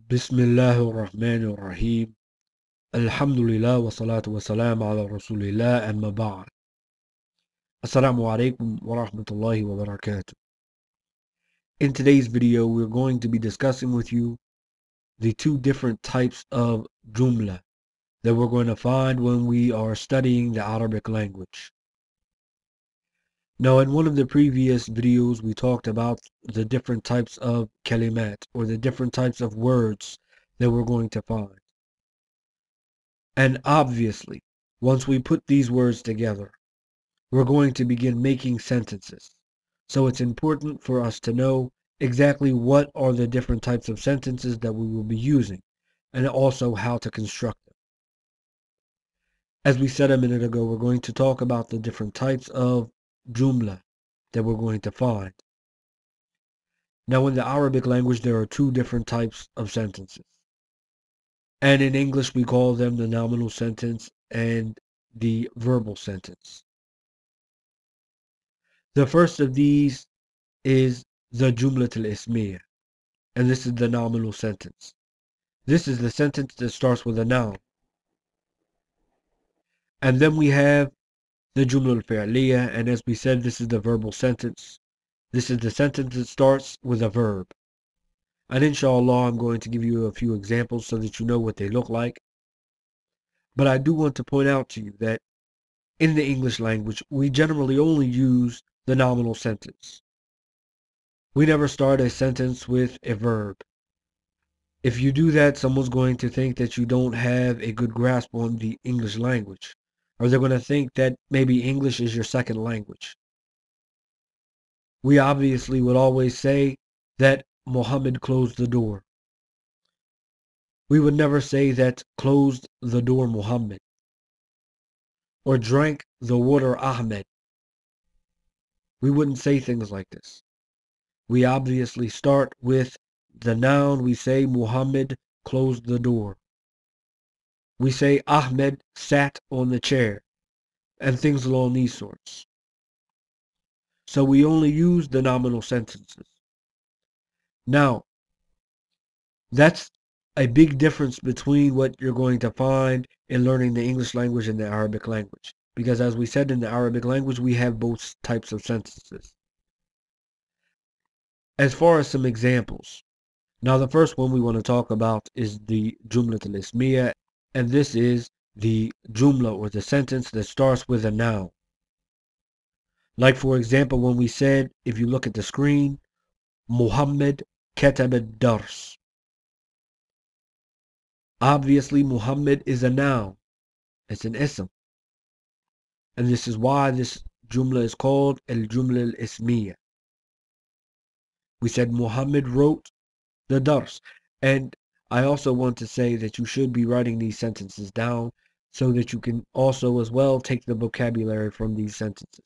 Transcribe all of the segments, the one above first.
Bismillahir Rahmanir Rahim. Alhamdulillah wa salatu wa salam ala Rasulillah amma ba'd. Assalamu alaikum wa rahmatullahi wa barakatuh. In today's video, we're going to be discussing with you the two different types of Joomla that we're going to find when we are studying the Arabic language. Now, in one of the previous videos, we talked about the different types of kalimat, or the different types of words that we're going to find. And obviously, once we put these words together, we're going to begin making sentences. So it's important for us to know exactly what are the different types of sentences that we will be using, and also how to construct them. As we said a minute ago, we're going to talk about the different types of Joomla that we're going to find. Now, in the Arabic language, there are two different types of sentences. And in English, we call them the nominal sentence and the verbal sentence. The first of these is the Jumla al-Ismiya, and this is the nominal sentence. This is the sentence that starts with a noun. And then we have the Jumla al-Fa'liyya, and as we said, this is the verbal sentence. This is the sentence that starts with a verb. And inshallah, I'm going to give you a few examples so that you know what they look like. But I do want to point out to you that in the English language, we generally only use the nominal sentence. We never start a sentence with a verb. If you do that, someone's going to think that you don't have a good grasp on the English language, or they're going to think that maybe English is your second language. We obviously would always say that Muhammad closed the door. We would never say that closed the door Muhammad, or drank the water Ahmed. We wouldn't say things like this. We obviously start with the noun. We say Muhammad closed the door. We say Ahmed sat on the chair, and things along these sorts. So we only use the nominal sentences. Now, that's a big difference between what you're going to find in learning the English language and the Arabic language. Because as we said, in the Arabic language, we have both types of sentences. As far as some examples, now the first one we want to talk about is the Jumla al-Ismiya, and this is the Jumla, or the sentence that starts with a noun. Like, for example, when we said, if you look at the screen, Muhammad katab ad-dars. Obviously, Muhammad is a noun. It's an ism. And this is why this Jumla is called al-Jumla al-Ismiya. We said Muhammad wrote the dars. And I also want to say that you should be writing these sentences down so that you can also as well take the vocabulary from these sentences.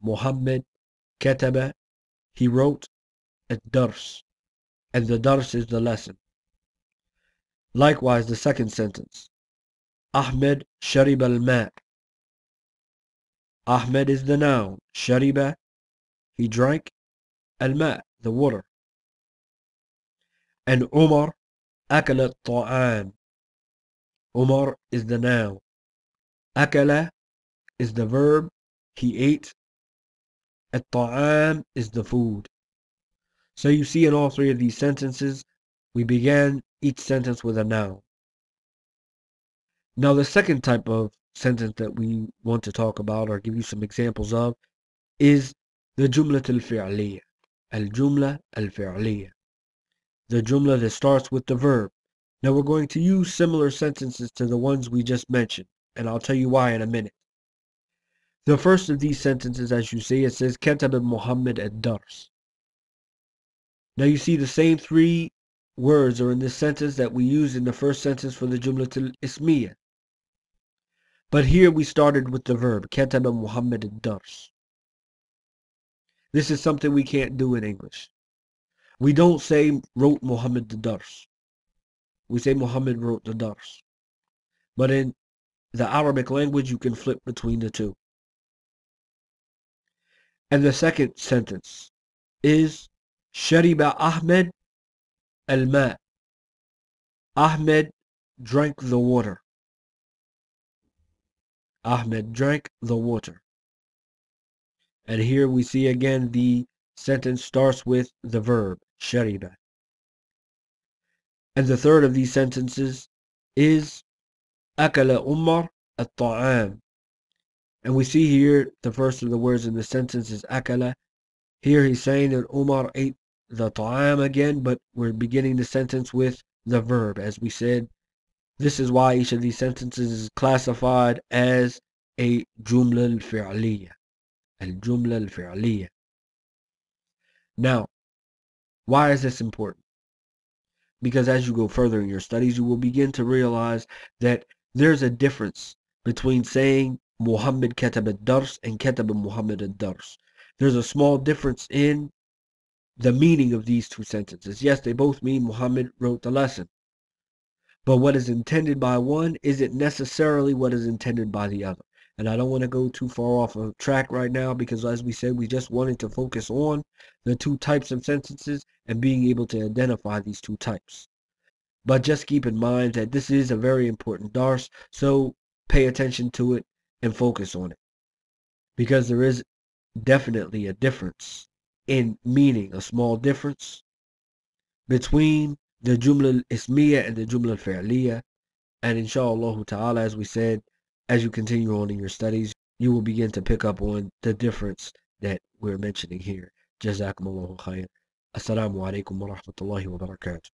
Muhammad kataba, he wrote ad-dars. And the dars is the lesson. Likewise, the second sentence. Ahmed sharib al-ma. Ahmed is the noun. Shariba, he drank. Al-ma, the water. And Umar akala at-ta'am. Umar is the noun. Akala is the verb. He ate. At-ta'am is the food. So you see, in all three of these sentences, we began each sentence with a noun. Now, the second type of sentence that we want to talk about or give you some examples of is the Jumla al-Fi'liyya. Al-Jumla al-Fi'liyya. The Jumla that starts with the verb. Now, we're going to use similar sentences to the ones we just mentioned, and I'll tell you why in a minute. The first of these sentences, as you see, it says Kataba Muhammad ad-Dars. Now, you see the same three words are in this sentence that we used in the first sentence for the Jumla al-Ismiya. But here we started with the verb, Kataba Muhammad ad-Dars. This is something we can't do in English. We don't say wrote Muhammad the Dars. We say Muhammad wrote the Dars. But in the Arabic language, you can flip between the two. And the second sentence is Shariba Ahmed al-Ma. Ahmed drank the water. Ahmed drank the water. And here we see again the sentence starts with the verb shariba. And the third of these sentences is akala Umar at-ta'am. And we see here the first of the words in the sentence is akala. Here he's saying that Umar ate the ta'am again, but we're beginning the sentence with the verb. As we said, this is why each of these sentences is classified as a Joomla al-Fi'liyya. Al-Joomla al-Fi'liyya. Now, why is this important? Because as you go further in your studies, you will begin to realize that there's a difference between saying Muhammad kataba ad-dars and kataba Muhammad ad-dars. There's a small difference in the meaning of these two sentences. Yes, they both mean Muhammad wrote the lesson. But what is intended by one isn't necessarily what is intended by the other. And I don't want to go too far off of track right now because, as we said, we just wanted to focus on the two types of sentences and being able to identify these two types. But just keep in mind that this is a very important dars, so pay attention to it and focus on it. Because there is definitely a difference in meaning, a small difference between the Jumla Ismiya and the Jumla Fa'liyya. And inshallah ta'ala, as we said, as you continue on in your studies, you will begin to pick up on the difference that we're mentioning here. Jazakumullahu khair. Assalamu alaikum wa rahmatullahi wa barakatuh.